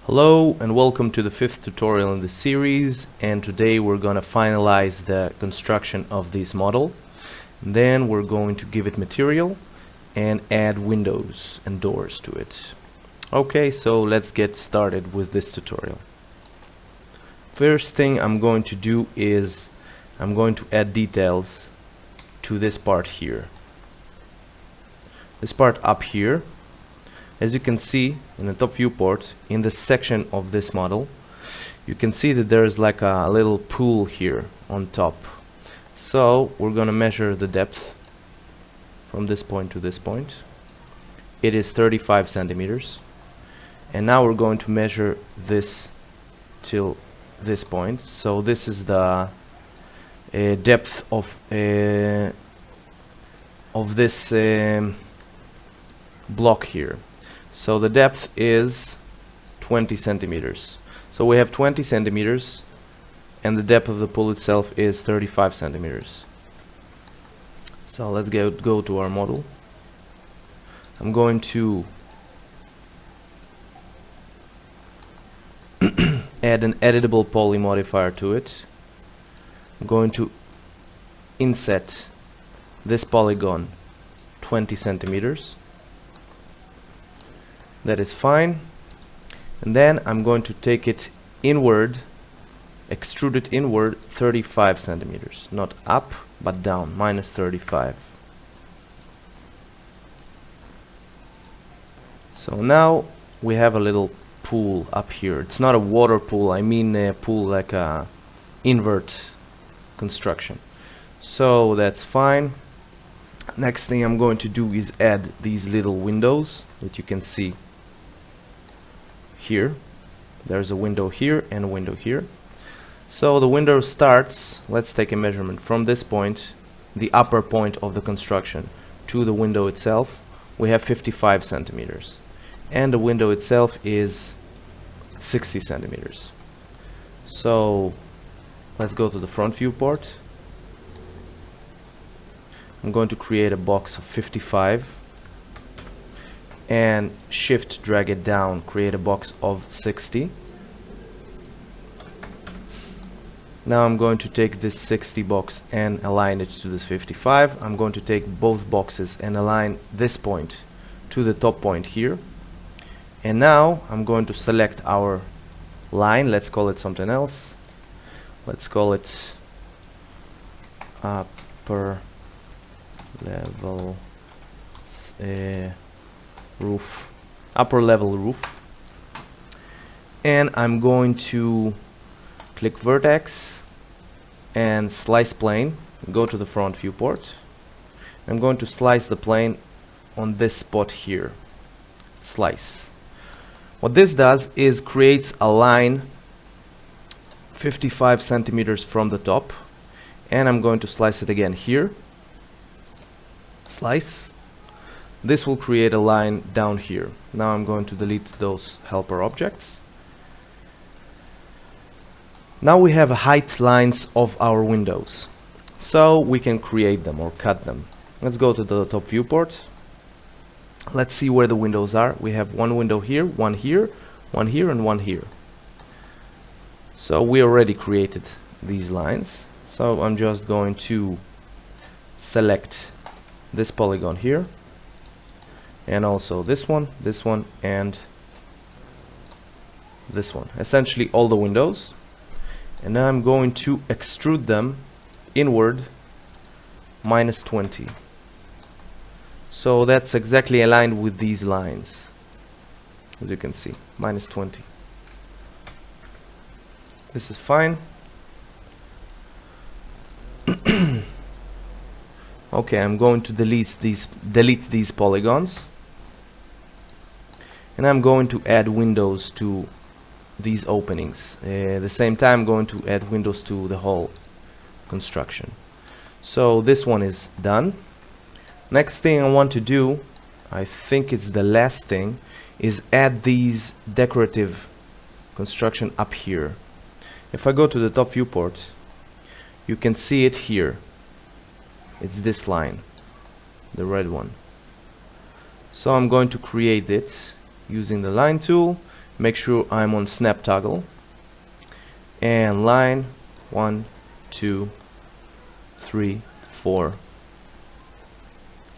Hello and welcome to the fifth tutorial in the series, and today we're going to finalize the construction of this model. And then we're going to give it material and add windows and doors to it. Okay, so let's get started with this tutorial. First thing I'm going to do is I'm going to add details to this part here. This part up here. As you can see in the top viewport, in the section of this model, you can see that there's like a little pool here on top. So we're going to measure the depth from this point to this point. It is 35 centimeters. And now we're going to measure this till this point. So this is the depth of this block here. So the depth is 20 centimeters. So we have 20 centimeters and the depth of the pool itself is 35 centimeters. So let's go to our model. I'm going to add an editable poly modifier to it. I'm going to inset this polygon 20 centimeters. That is fine. And then I'm going to take it inward, extrude it inward 35 centimeters. Not up, but down, minus 35. So now we have a little pool up here. It's not a water pool, I mean a pool like a invert construction. So that's fine. Next thing I'm going to do is add these little windows that you can see here. There's a window here and a window here. So the window starts, let's take a measurement from this point, the upper point of the construction, to the window itself. We have 55 centimeters. And the window itself is 60 centimeters. So let's go to the front viewport. I'm going to create a box of 55 and shift drag it down, create a box of 60. Now I'm going to take this 60 box and align it to this 55. I'm going to take both boxes and align this point to the top point here. And now I'm going to select our line. Let's call it something else. Let's call it upper level roof, upper level roof. And I'm going to click vertex and slice plane, go to the front viewport. I'm going to slice the plane on this spot here. Slice. What this does is creates a line 55 centimeters from the top, and I'm going to slice it again here. Slice. This will create a line down here. Now I'm going to delete those helper objects. Now we have height lines of our windows, so we can create them or cut them. Let's go to the top viewport. Let's see where the windows are. We have one window here, one here, one here, and one here. So we already created these lines. So I'm just going to select this polygon here, and also this one, and this one. Essentially all the windows. And now I'm going to extrude them inward minus 20. So that's exactly aligned with these lines. As you can see, minus 20. This is fine. Okay, I'm going to delete these polygons. And I'm going to add windows to these openings. At the same time, I'm going to add windows to the whole construction. So this one is done. Next thing I want to do, I think it's the last thing, is add these decorative construction up here. If I go to the top viewport, you can see it here. It's this line, the red one. So I'm going to create it using the line tool, Make sure I'm on snap toggle, and line 1, 2, 3, 4,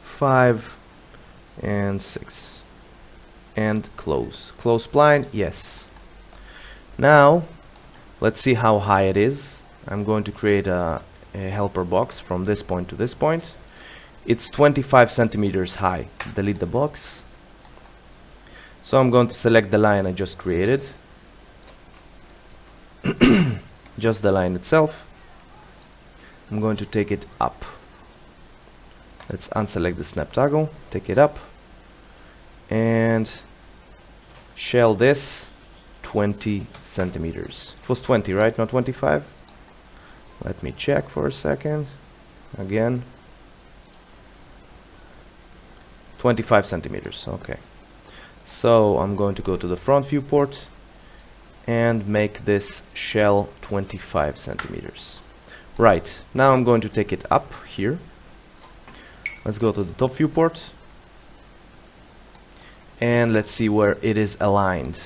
5, and 6, and close. Close spline, yes. Now let's see how high it is. I'm going to create a helper box from this point to this point. It's 25 centimeters high. Delete the box. So I'm going to select the line I just created. Just the line itself. I'm going to take it up. Let's unselect the snap toggle, take it up, and shell this 20 centimeters. It was 20, right? Not 25? Let me check for a second. Again. 25 centimeters, okay. So I'm going to go to the front viewport and make this shell 25 centimeters. Right, now I'm going to take it up here. Let's go to the top viewport and let's see where it is aligned.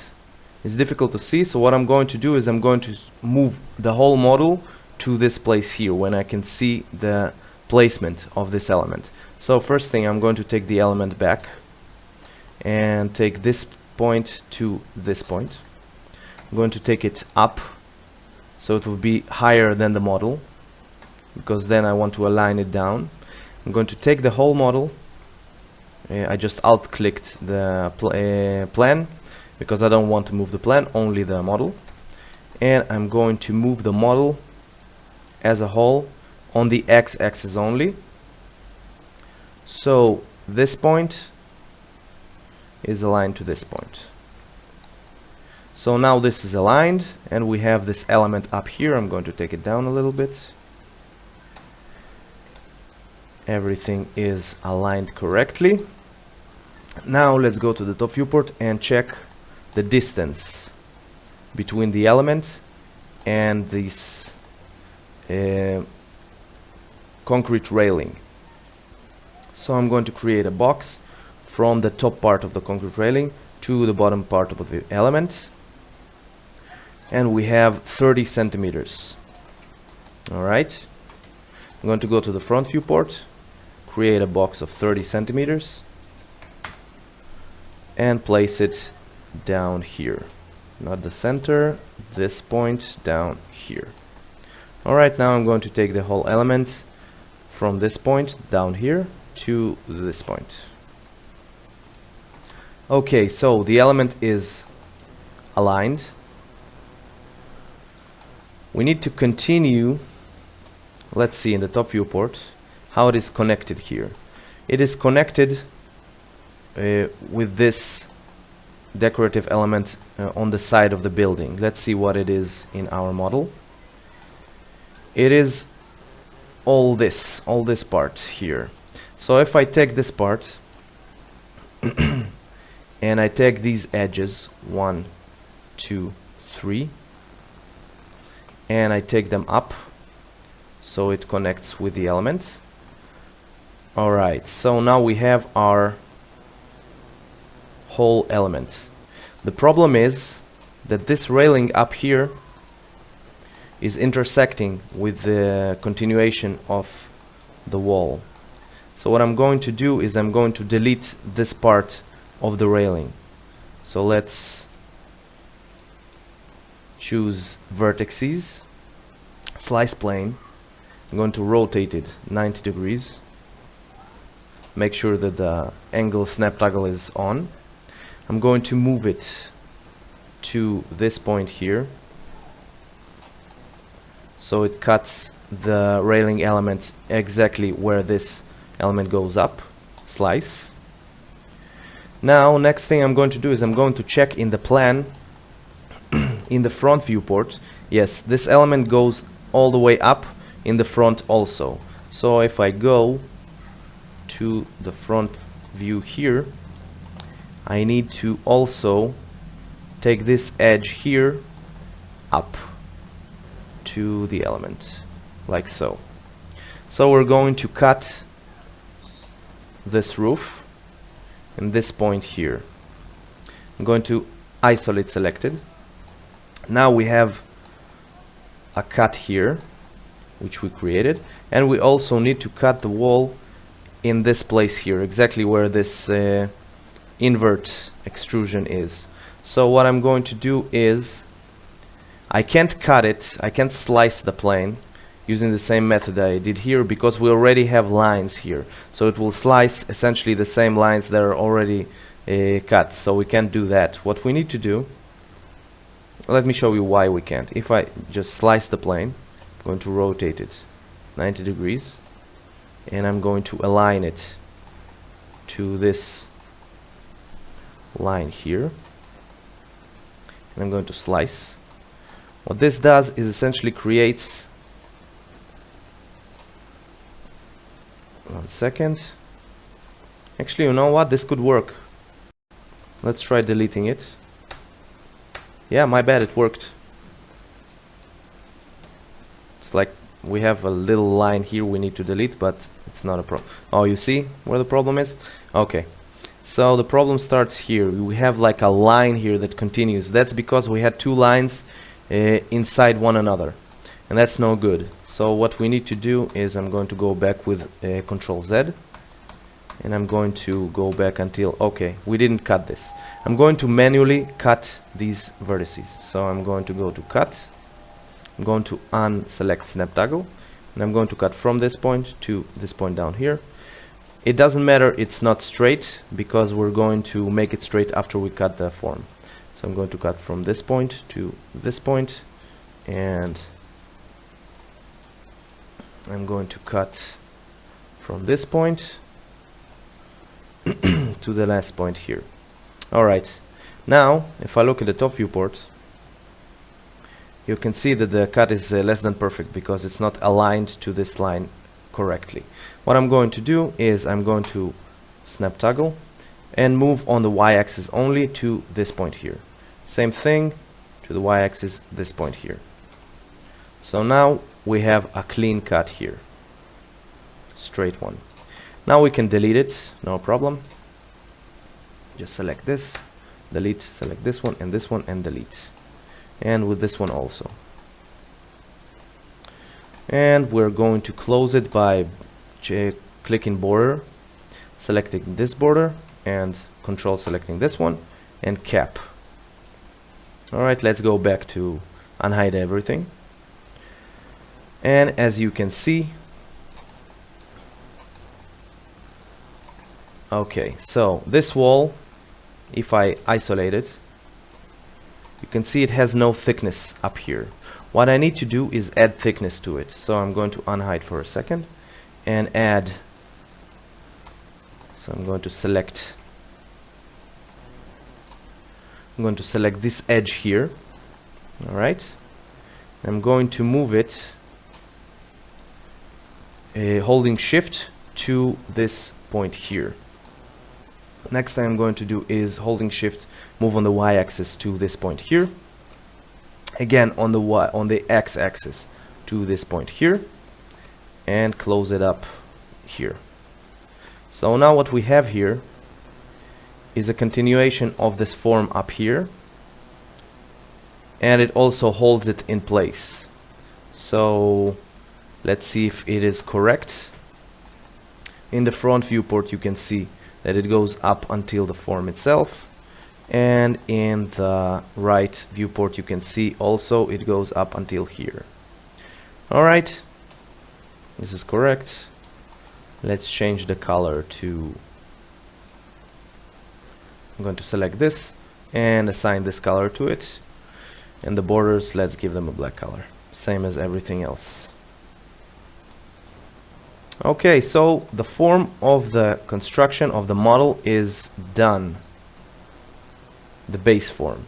It's difficult to see, so what I'm going to do is I'm going to move the whole model to this place here when I can see the placement of this element. So first thing, I'm going to take the element back and take this point to this point. I'm going to take it up so it will be higher than the model, because then I want to align it down. I'm going to take the whole model. I just alt clicked the plan because I don't want to move the plan, only the model. And I'm going to move the model as a whole on the x-axis only. So this point is aligned to this point. So now this is aligned and we have this element up here. I'm going to take it down a little bit. Everything is aligned correctly. Now let's go to the top viewport and check the distance between the element and this concrete railing. So I'm going to create a box from the top part of the concrete railing to the bottom part of the element, and we have 30 centimeters. Alright, I'm going to go to the front viewport, create a box of 30 centimeters and place it down here, not the center, this point down here. Alright, now I'm going to take the whole element from this point down here to this point. Okay, so the element is aligned. We need to continue. Let's see in the top viewport how it is connected here. It is connected with this decorative element on the side of the building. Let's see what it is in our model. It is all this part here. So if I take this part and I take these edges 1, 2, 3 and I take them up so it connects with the element. Alright, so now we have our whole element. The problem is that this railing up here is intersecting with the continuation of the wall. So what I'm going to do is I'm going to delete this part of the railing. So let's choose vertices, slice plane. I'm going to rotate it 90 degrees. Make sure that the angle snap toggle is on. I'm going to move it to this point here, so it cuts the railing element exactly where this element goes up. Slice. Now next thing I'm going to do is I'm going to check in the plan in the front viewport. Yes, this element goes all the way up in the front also. So if I go to the front view here, I need to also take this edge here up to the element, like so. So we're going to cut this roof in this point here. I'm going to isolate selected. Now we have a cut here which we created, and we also need to cut the wall in this place here, exactly where this invert extrusion is. So what I'm going to do is, I can't cut it, I can't slice the plane using the same method I did here, because we already have lines here, so it will slice essentially the same lines that are already cut, so we can't do that. What we need to do, let me show you why we can't. If I just slice the plane, I'm going to rotate it 90 degrees, and I'm going to align it to this line here, and I'm going to slice. What this does is essentially creates, one second, actually, you know what, this could work. Let's try deleting it. Yeah, my bad, it worked. It's like we have a little line here we need to delete, but it's not a problem. Oh, you see where the problem is? Okay, so the problem starts here. We have like a line here that continues. That's because we had two lines inside one another, and that's no good. So what we need to do is, I'm going to go back with Control Z, and I'm going to go back until, okay, we didn't cut this. I'm going to manually cut these vertices. So I'm going to go to cut, I'm going to unselect snap toggle, and I'm going to cut from this point to this point down here. It doesn't matter, it's not straight, because we're going to make it straight after we cut the form. So I'm going to cut from this point to this point, and I'm going to cut from this point to the last point here. Alright, now if I look at the top viewport, you can see that the cut is less than perfect, because it's not aligned to this line correctly. What I'm going to do is, I'm going to snap toggle and move on the y-axis only to this point here. Same thing to the y-axis, this point here. So now we have a clean cut here, straight one. Now we can delete it, no problem. Just select this, delete, select this one, and delete. And with this one also. And we're going to close it by clicking border, selecting this border, and control selecting this one, and cap. Alright, let's go back to unhide everything. And as you can see, okay, so this wall, if I isolate it, you can see it has no thickness up here. What I need to do is add thickness to it. So I'm going to unhide for a second and add. So I'm going to select this edge here. Alright, I'm going to move it holding shift to this point here. Next thing I'm going to do is holding shift, move on the y-axis to this point here. Again on the x-axis to this point here, and close it up here. So now what we have here is a continuation of this form up here, and it also holds it in place. So let's see if it is correct. In the front viewport you can see that it goes up until the form itself, and in the right viewport you can see also it goes up until here. Alright, this is correct. Let's change the color to, I'm going to select this and assign this color to it, and the borders, let's give them a black color, same as everything else. Okay, so the form of the construction of the model is done, the base form.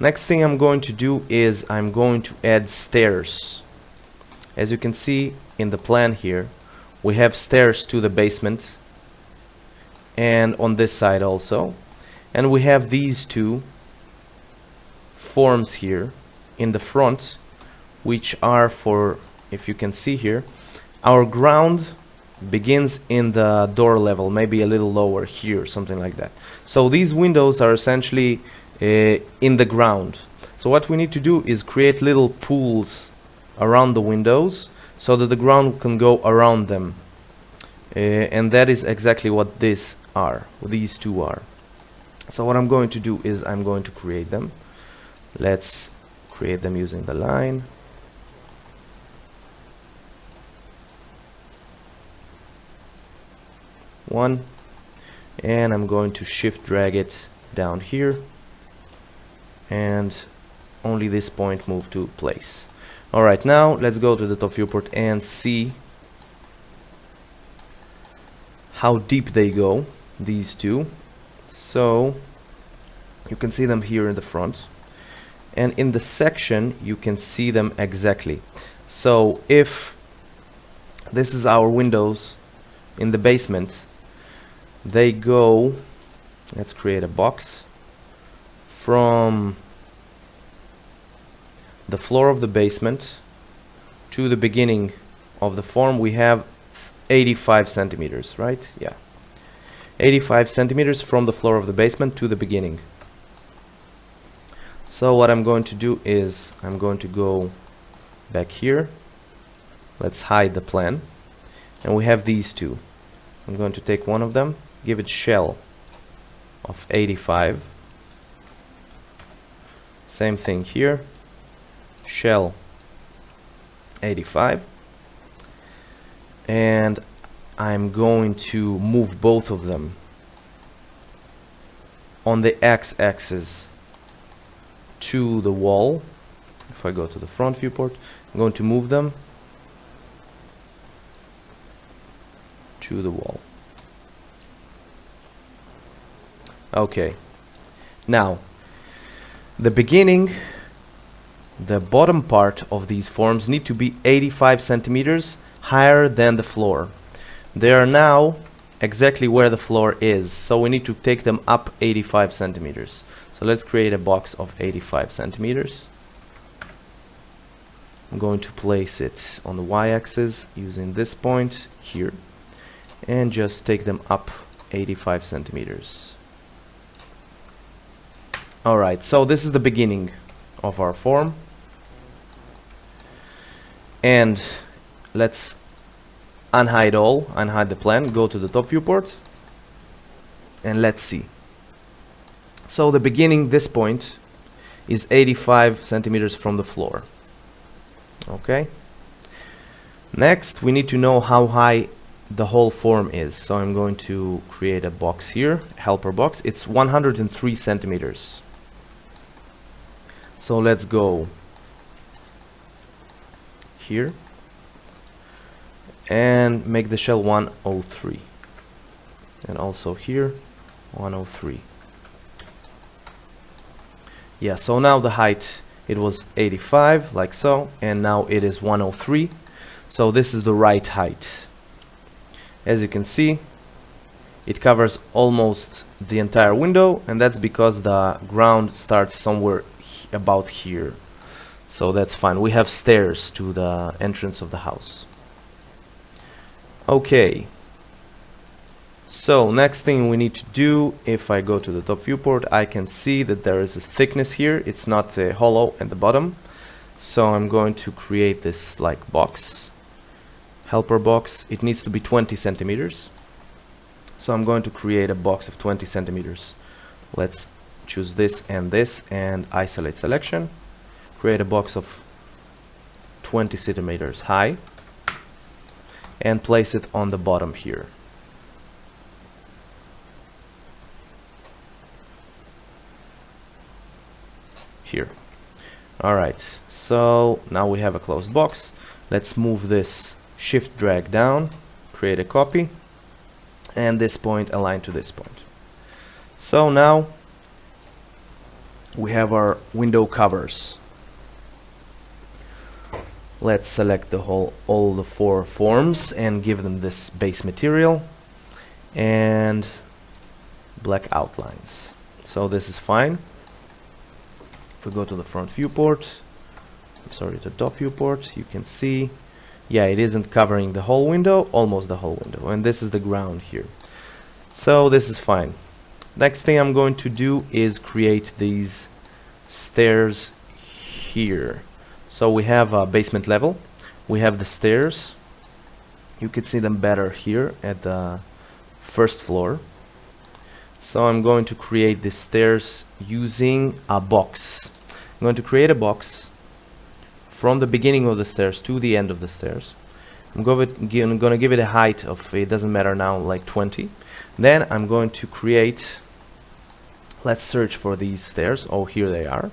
Next thing I'm going to do is I'm going to add stairs. As you can see in the plan here, we have stairs to the basement, and on this side also, and we have these two forms here in the front, which are for, if you can see here, our ground begins in the door level, maybe a little lower here, something like that. So these windows are essentially in the ground. So what we need to do is create little pools around the windows so that the ground can go around them. And that is exactly what these two are. So what I'm going to do is I'm going to create them. Let's create them using the line. One, and I'm going to shift drag it down here, and only this point move to place. Alright, now let's go to the top viewport and see how deep they go, these two. So you can see them here in the front, and in the section you can see them exactly. So if this is our windows in the basement, they go, let's create a box from the floor of the basement to the beginning of the form. We have 85 centimeters, right? Yeah, 85 centimeters from the floor of the basement to the beginning. So what I'm going to do is I'm going to go back here. Let's hide the plan, and we have these two. I'm going to take one of them, give it shell of 85. Same thing here, shell 85. And I'm going to move both of them on the x-axis to the wall. If I go to the front viewport, I'm going to move them to the wall. Okay, now the bottom part of these forms need to be 85 centimeters higher than the floor. They are now exactly where the floor is, so we need to take them up 85 centimeters. So let's create a box of 85 centimeters. I'm going to place it on the y-axis using this point here, and just take them up 85 centimeters. Alright, so this is the beginning of our form, and let's unhide the plan, go to the top viewport, and let's see. So the beginning, this point, is 85 centimeters from the floor. Okay, next we need to know how high the whole form is. So I'm going to create a box here, helper box. It's 103 centimeters. So let's go here and make the shell 103, and also here 103. Yeah, so now the height, it was 85 like so, and now it is 103. So this is the right height. As you can see, it covers almost the entire window, and that's because the ground starts somewhere about here. So that's fine. We have stairs to the entrance of the house. Okay, so next thing we need to do, if I go to the top viewport, I can see that there is a thickness here. It's not hollow at the bottom. So I'm going to create this like box, helper box. It needs to be 20 centimeters. So I'm going to create a box of 20 centimeters. Let's choose this and isolate selection. Create a box of 20 centimeters high and place it on the bottom here. Here. Alright, so now we have a closed box. Let's move this, shift drag down, create a copy, and this point aligned to this point. So now we have our window covers. Let's select all the four forms and give them this base material and black outlines. So this is fine. If we go to the front viewport, the top viewport, you can see, yeah, it isn't covering the whole window, almost the whole window, and this is the ground here. So this is fine. Next thing I'm going to do is create these stairs here. So we have a basement level, we have the stairs. You can see them better here at the first floor. So I'm going to create the stairs using a box. I'm going to create a box from the beginning of the stairs to the end of the stairs. I'm going to give it a height of, it doesn't matter now, like 20. Then I'm going to create, let's search for these stairs. Oh, here they are.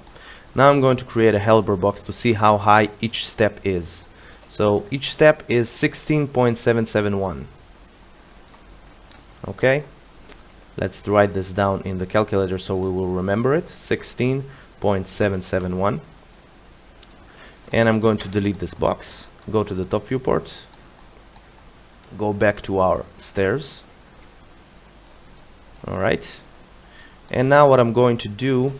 Now I'm going to create a helper box to see how high each step is. So each step is 16.771. Okay, let's write this down in the calculator so we will remember it. 16.771. And I'm going to delete this box, go to the top viewport, go back to our stairs. Alright, and now what I'm going to do,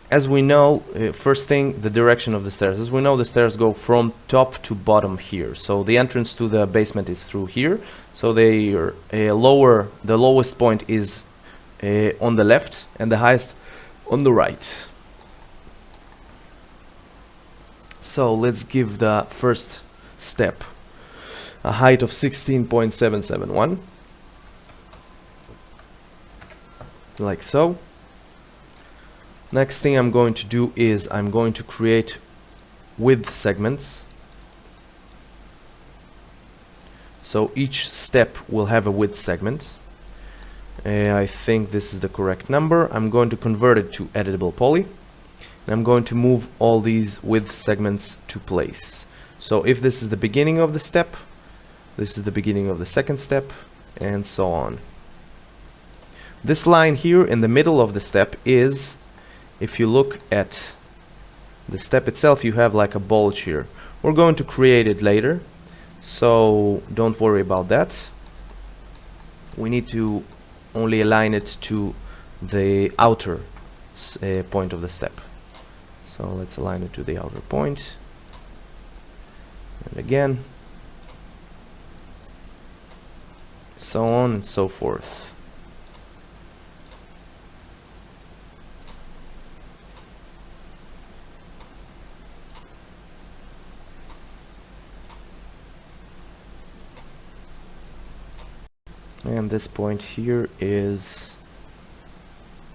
as we know, first thing, the direction of the stairs. As we know, the stairs go from top to bottom here. So the entrance to the basement is through here. So they are the lowest point is on the left and the highest on the right. So let's give the first step a height of 16.771, like so. Next thing I'm going to do is I'm going to create width segments. So each step will have a width segment. I think this is the correct number. I'm going to convert it to editable poly. And I'm going to move all these width segments to place. So if this is the beginning of the step, this is the beginning of the second step, and so on. This line here in the middle of the step is, if you look at the step itself, you have like a bulge here. We're going to create it later, so don't worry about that. We need to only align it to the outer point of the step. So let's align it to the outer point. And again, so on and so forth. And this point here is,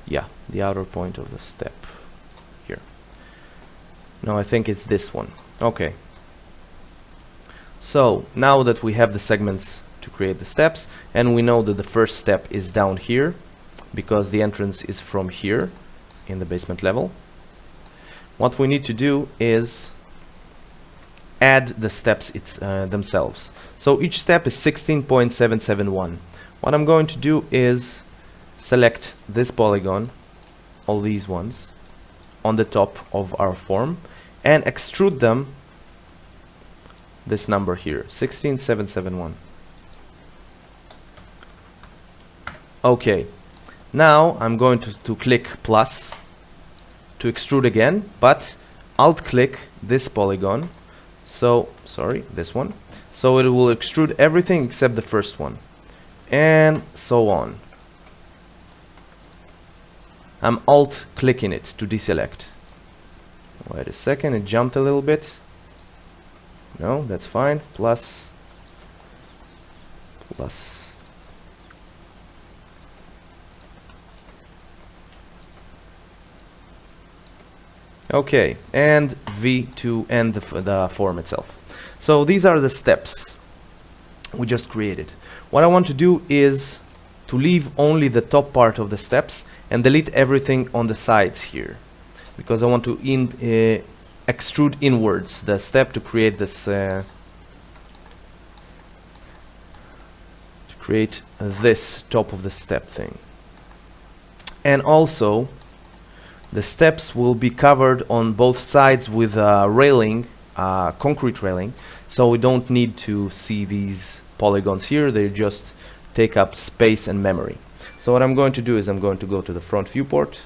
yeah, the outer point of the step here. No, I think it's this one. Okay. So now that we have the segments to create the steps, and we know that the first step is down here because the entrance is from here in the basement level, what we need to do is add the steps themselves. So each step is 16.771. What I'm going to do is select this polygon, all these ones, on the top of our form, and extrude them, this number here, 16771. Okay, now I'm going to click plus to extrude again, but alt click this polygon, so sorry, this one, so it will extrude everything except the first one, and so on. I'm alt clicking it to deselect. Wait a second, it jumped a little bit. No, that's fine. Plus. Okay, and V to end the form itself. So these are the steps we just created. What I want to do is to leave only the top part of the steps and delete everything on the sides here, because I want to extrude inwards the step to create this this top of the step thing. And also the steps will be covered on both sides with a railing, concrete railing, so we don't need to see these polygons here. They just take up space and memory. So what I'm going to do is I'm going to go to the front viewport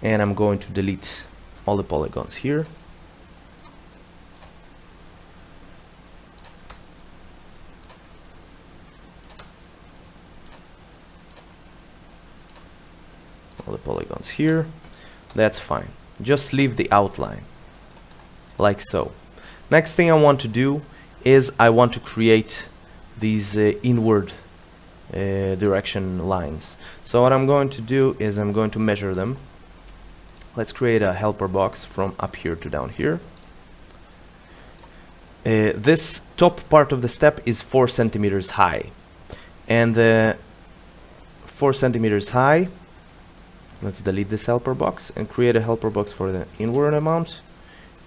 and I'm going to delete all the polygons here. all the polygons here. That's fine. Just leave the outline like so. Next thing I want to do is I want to create these inward direction lines. So what I'm going to do is I'm going to measure them. Let's create a helper box from up here to down here. This top part of the step is 4 centimeters high, and 4 centimeters high. Let's delete this helper box and create a helper box for the inward amount.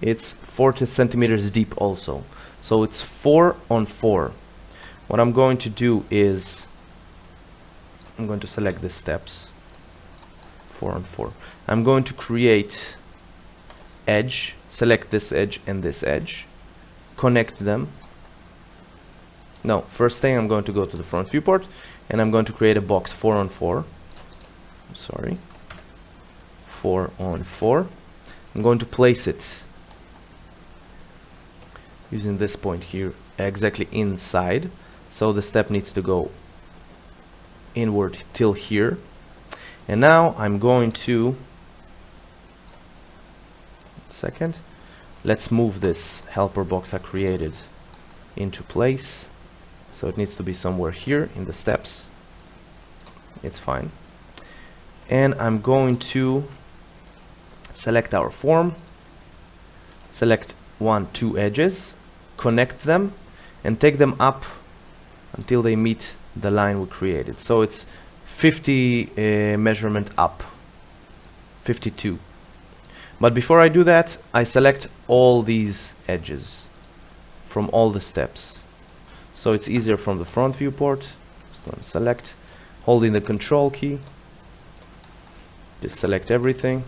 It's 40 centimeters deep also, so it's 4 on 4. What I'm going to do is I'm going to select the steps 4 on 4. I'm going to create edge, select this edge and this edge, connect them. No, first thing I'm going to go to the front viewport and I'm going to create a box 4 on 4. I'm sorry, 4 on 4. I'm going to place it using this point here exactly inside, so the step needs to go inward till here. And now I'm going to let's move this helper box I created into place. So it needs to be somewhere here in the steps. It's fine. And I'm going to select our form, select 1, 2 edges, connect them and take them up until they meet the line we created. So it's 50 measurement up, 52. But before I do that, I select all these edges from all the steps. So it's easier from the front viewport. Just going to select, holding the control key. Just select everything.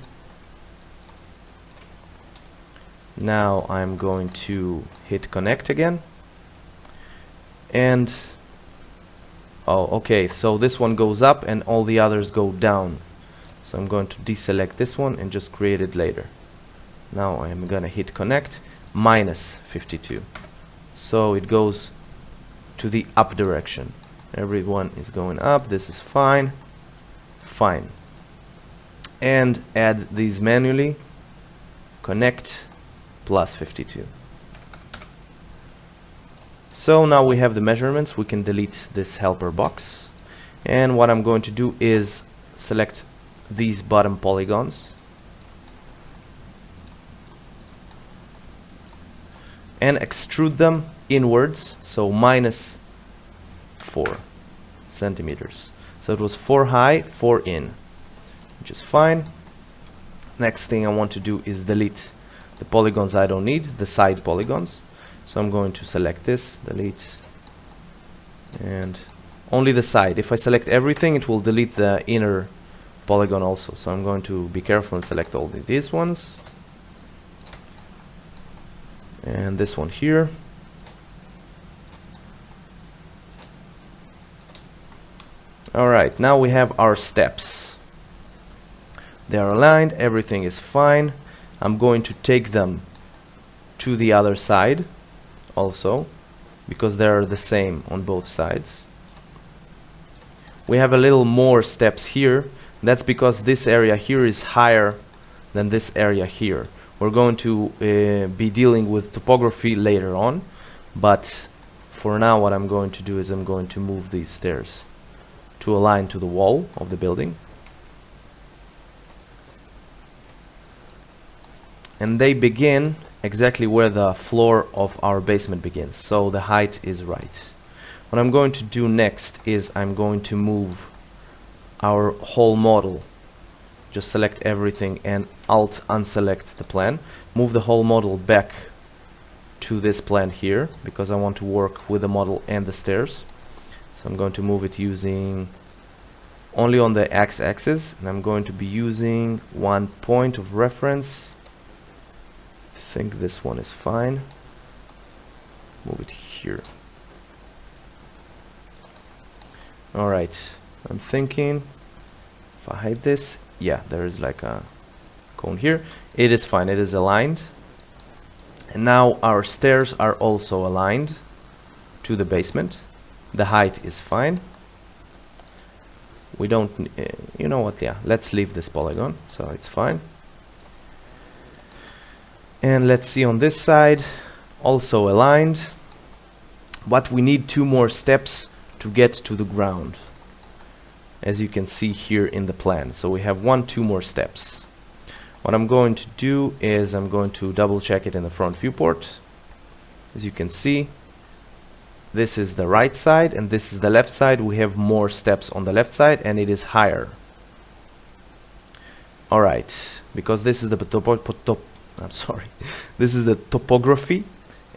Now I'm going to hit connect again. And oh, okay, so this one goes up and all the others go down. So I'm going to deselect this one and just create it later. Now I'm gonna hit connect, minus 52. So it goes to the up direction. Everyone is going up, this is fine. Fine. And add these manually. Connect plus 52. So now we have the measurements. We can delete this helper box. And what I'm going to do is select these bottom polygons and extrude them inwards, so minus 4 centimeters. So it was 4 high, 4 in, which is fine. Next thing I want to do is delete the polygons I don't need, the side polygons. So I'm going to select this, delete, and only the side. If I select everything, it will delete the inner polygon also. So I'm going to be careful and select all these ones. And this one here. Alright, now we have our steps. They are aligned, everything is fine. I'm going to take them to the other side also, because they are the same on both sides. We have a little more steps here. That's because this area here is higher than this area here. We're going to be dealing with topography later on, but for now what I'm going to do is I'm going to move these stairs to align to the wall of the building. And they begin exactly where the floor of our basement begins, so the height is right. What I'm going to do next is I'm going to move our whole model. Just select everything and Alt unselect the plan. Move the whole model back to this plan here, because I want to work with the model and the stairs. So I'm going to move it using only on the x-axis, and I'm going to be using 1 point of reference. I think this one is fine. Move it here. Alright, I'm thinking if I hide this, yeah, there is like a cone here. It is fine, it is aligned. And now our stairs are also aligned to the basement. The height is fine. We don't, you know what, yeah, let's leave this polygon, so it's fine. And let's see on this side, also aligned, but we need 2 more steps to get to the ground, as you can see here in the plan. So we have 2 more steps. What I'm going to do is I'm going to double check it in the front viewport. As you can see, this is the right side and this is the left side. We have more steps on the left side and it is higher. Alright, because this is the this is the topography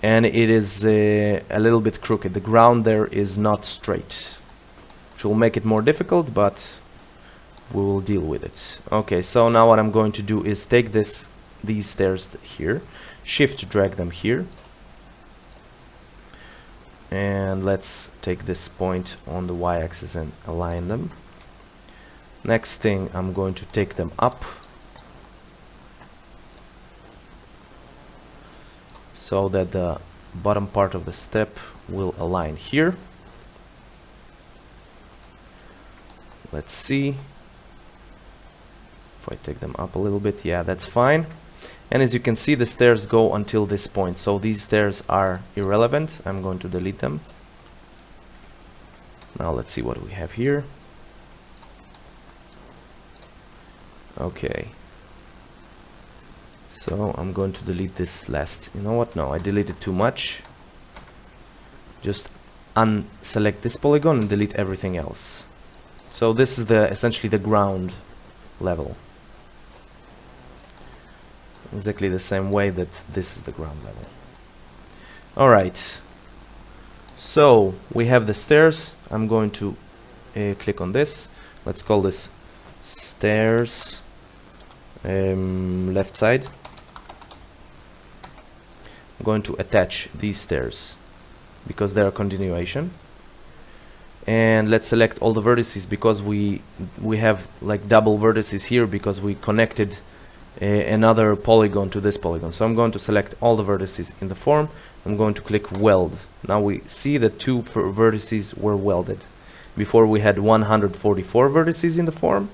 and it is a little bit crooked. The ground there is not straight, which will make it more difficult, but we will deal with it. Okay, so now what I'm going to do is take these stairs here, shift drag them here, and let's take this point on the y-axis and align them. Next thing, I'm going to take them up so that the bottom part of the step will align here. Let's see if I take them up a little bit. Yeah, that's fine. And as you can see, the stairs go until this point, so these stairs are irrelevant. I'm going to delete them. Now let's see what we have here. Okay, so I'm going to delete this last. You know what? No, I deleted too much. Just unselect this polygon and delete everything else. So this is essentially the ground level. Exactly the same way that this is the ground level. Alright, so we have the stairs. I'm going to click on this. Let's call this stairs left side. I'm going to attach these stairs because they are continuation. And let's select all the vertices because we have like double vertices here because we connected another polygon to this polygon. So I'm going to select all the vertices in the form. I'm going to click weld. Now we see that 2 vertices were welded. Before we had 144 vertices in the form.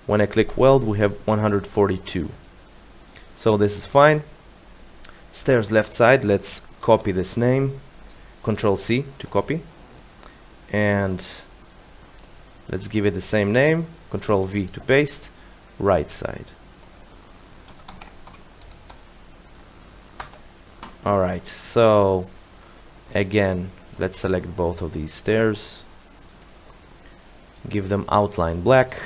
When I click weld, we have 142. So this is fine. Stairs left side, let's copy this name. Control C to copy. And let's give it the same name. Control V to paste. Right side. Alright, so again, let's select both of these stairs. Give them outline black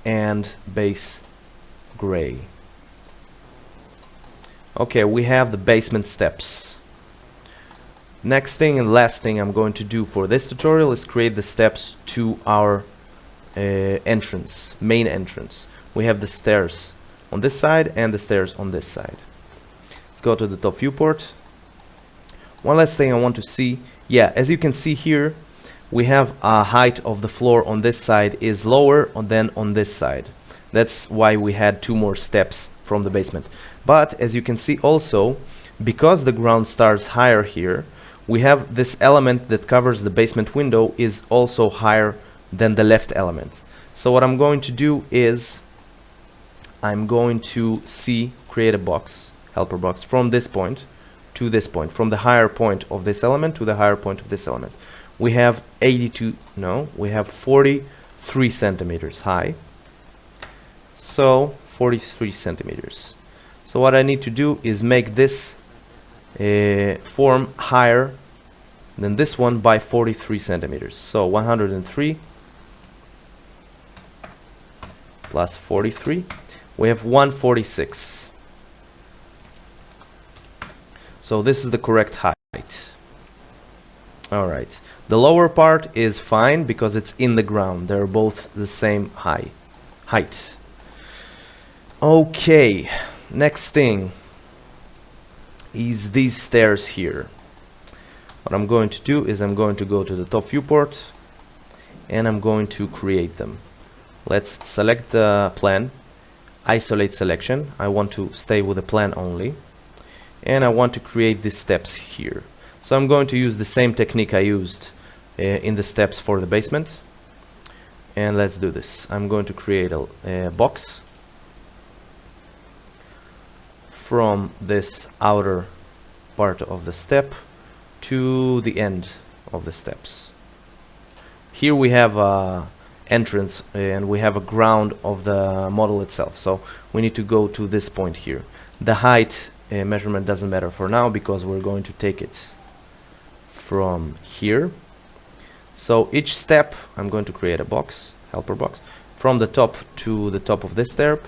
and base gray. Okay, we have the basement steps. Next thing and last thing I'm going to do for this tutorial is create the steps to our entrance, main entrance. We have the stairs on this side and the stairs on this side. Let's go to the top viewport. One last thing I want to see. Yeah, as you can see here, we have a height of the floor on this side is lower than on this side. That's why we had 2 more steps from the basement. But as you can see also, because the ground starts higher here, we have this element that covers the basement window is also higher than the left element. So what I'm going to do is I'm going to create a box, helper box, from this point to this point, from the higher point of this element to the higher point of this element. We have 43 centimeters high. So 43 centimeters. So what I need to do is make this form higher than this one by 43 centimeters. So 103 plus 43, we have 146. So this is the correct height. Alright, the lower part is fine because it's in the ground. They're both the same height. Okay, next thing is these stairs here. What I'm going to do is I'm going to go to the top viewport and I'm going to create them. Let's select the plan, isolate selection. I want to stay with the plan only, and I want to create these steps here. So I'm going to use the same technique I used in the steps for the basement. And let's do this. I'm going to create a box from this outer part of the step to the end of the steps. Here we have a entrance and we have a ground of the model itself, so we need to go to this point here. The height measurement doesn't matter for now because we're going to take it from here. So each step I'm going to create a box, helper box, from the top to the top of this step.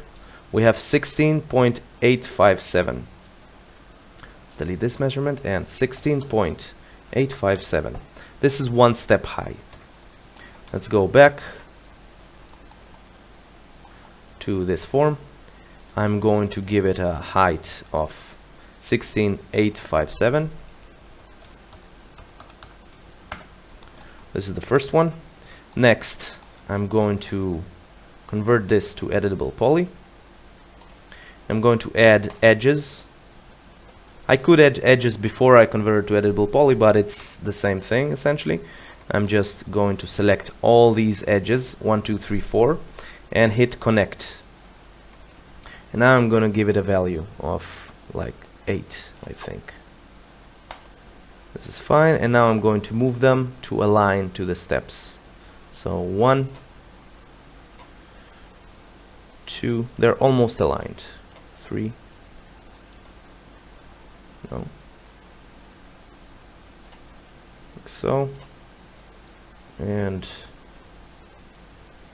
We have 16.857. Let's delete this measurement, and 16.857. This is one step high. Let's go back to this form. I'm going to give it a height of 16.857. This is the first one. Next, I'm going to convert this to editable poly. I'm going to add edges. I could add edges before I convert it to editable poly, but it's the same thing essentially. I'm just going to select all these edges, 1, 2, 3, 4, and hit connect. And now I'm going to give it a value of like 8, I think. This is fine, and now I'm going to move them to align to the steps. So 1, 2, they're almost aligned. 3, no, like so, and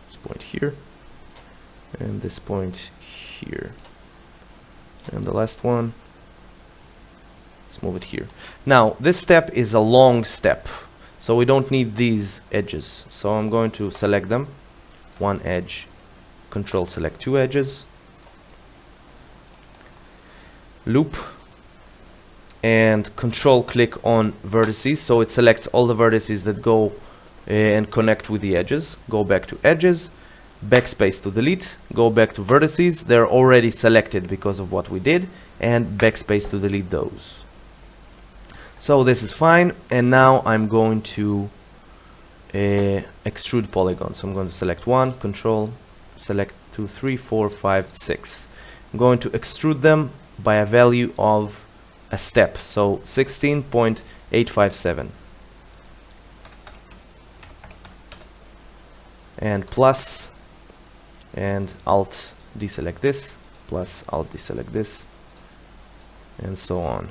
this point here, and this point here, and the last one, let's move it here. Now this step is a long step, so we don't need these edges, so I'm going to select them, one edge, control select two edges, loop, and control click on vertices, so it selects all the vertices that go and connect with the edges. Go back to edges, backspace to delete, go back to vertices, they're already selected because of what we did, and backspace to delete those. So this is fine, and now I'm going to extrude polygons. So I'm going to select one, control, select 2, 3, 4, 5, 6. I'm going to extrude them by a value of a step, so 16.857, and plus, and alt deselect this, plus alt deselect this, and so on.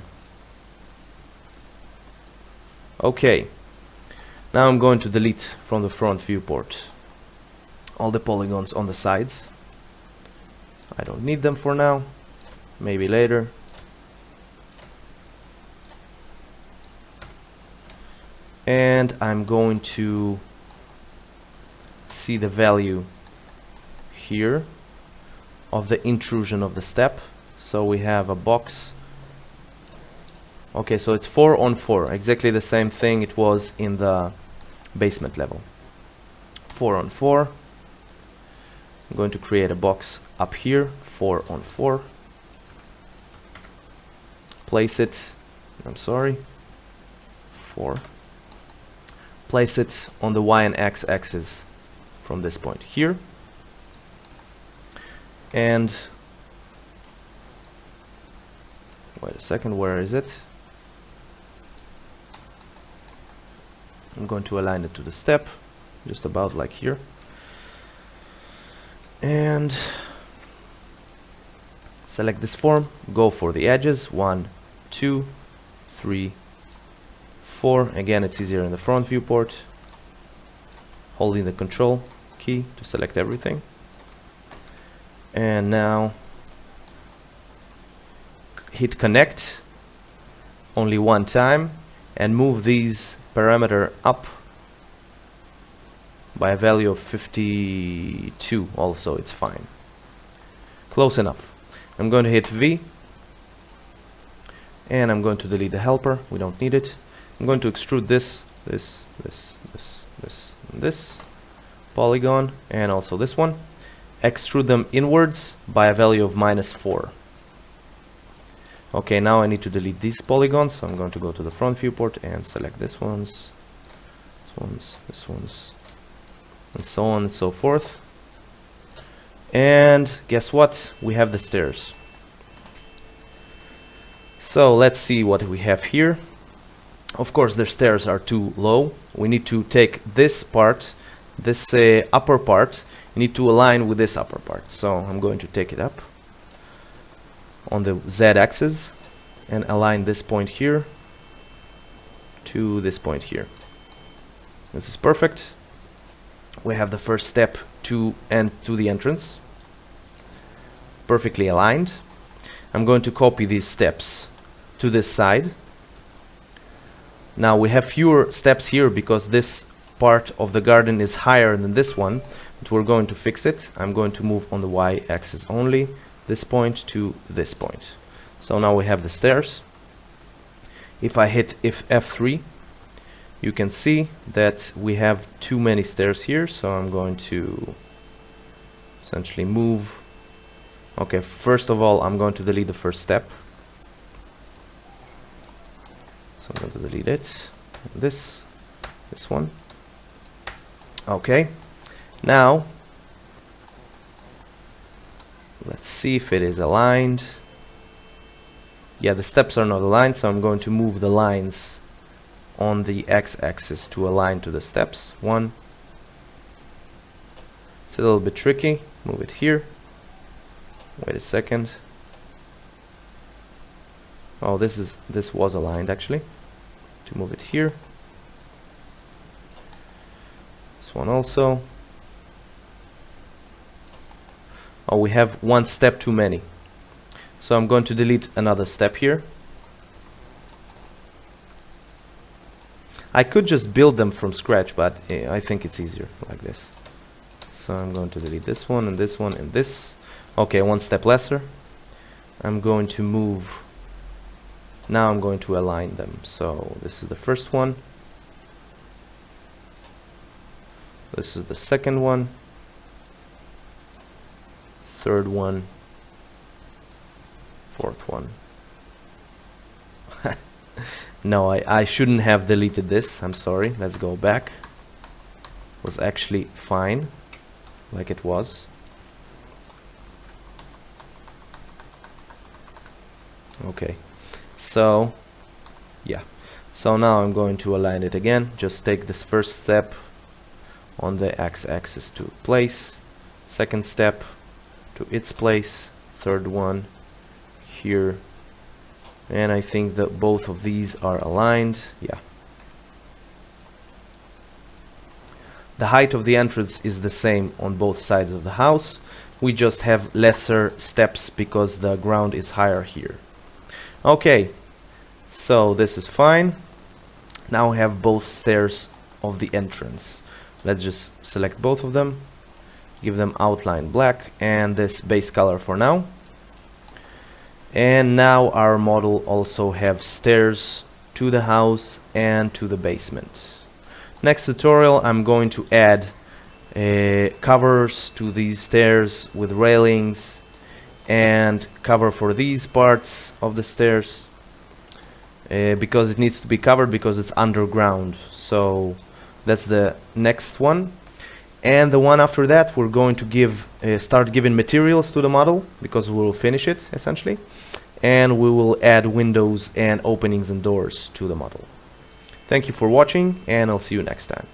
Okay, now I'm going to delete from the front viewport all the polygons on the sides. I don't need them for now, maybe later. And I'm going to see the value here of the intrusion of the step. So we have a box. Okay, so it's 4 on 4, exactly the same thing it was in the basement level. 4 on 4. I'm going to create a box up here, 4 on 4. Place it, I'm sorry, 4. Place it on the Y and X axis from this point here, and wait a second, where is it? I'm going to align it to the step, just about like here, and select this form, go for the edges, 1, 2, 3, 4. Again, it's easier in the front viewport, holding the control key to select everything. And now hit connect only one time and move these parameter up by a value of 52 also, it's fine. Close enough. I'm going to hit V, and I'm going to delete the helper, we don't need it. I'm going to extrude this polygon, and also this one. Extrude them inwards by a value of -4. Okay, now I need to delete these polygons, so I'm going to go to the front viewport and select this ones, and so on and so forth. And guess what? We have the stairs. So let's see what we have here. Of course, the stairs are too low. We need to take this part, this upper part, you need to align with this upper part. So I'm going to take it up on the z-axis and align this point here to this point here. This is perfect. We have the first step to the entrance, perfectly aligned. I'm going to copy these steps to this side. Now we have fewer steps here because this part of the garden is higher than this one, but we're going to fix it. I'm going to move on the y-axis only, this point to this point. So now we have the stairs. If I hit F3, you can see that we have too many stairs here, so I'm going to essentially move. Okay, first of all, I'm going to delete the first step. So I'm going to delete it. This one. Okay. Now, let's see if it is aligned. Yeah, the steps are not aligned, so I'm going to move the lines on the x-axis to align to the steps. One. It's a little bit tricky. Move it here. Wait a second. Oh, this was aligned actually. To move it here. This one also. Oh, we have one step too many. So I'm going to delete another step here. I could just build them from scratch, but I think it's easier like this. So I'm going to delete this one and this one and this. Okay, one step lesser. I'm going to move. Now I'm going to align them. So this is the first one. This is the second one. Third one. Fourth one. No, I shouldn't have deleted this. I'm sorry. Let's go back. It was actually fine, like it was. Okay. So, yeah. So now I'm going to align it again. Just take this first step on the x-axis to place. Second step to its place. Third one here. And I think that both of these are aligned. Yeah. The height of the entrance is the same on both sides of the house. We just have lesser steps because the ground is higher here. Okay, so this is fine. Now we have both stairs of the entrance. Let's just select both of them, give them outline black and this base color for now. And now our model also have stairs to the house and to the basement. Next tutorial I'm going to add covers to these stairs with railings and cover for these parts of the stairs because it needs to be covered because it's underground. So that's the next one. And the one after that we're going to start giving materials to the model because we'll finish it essentially, and we will add windows and openings and doors to the model. Thank you for watching, and I'll see you next time.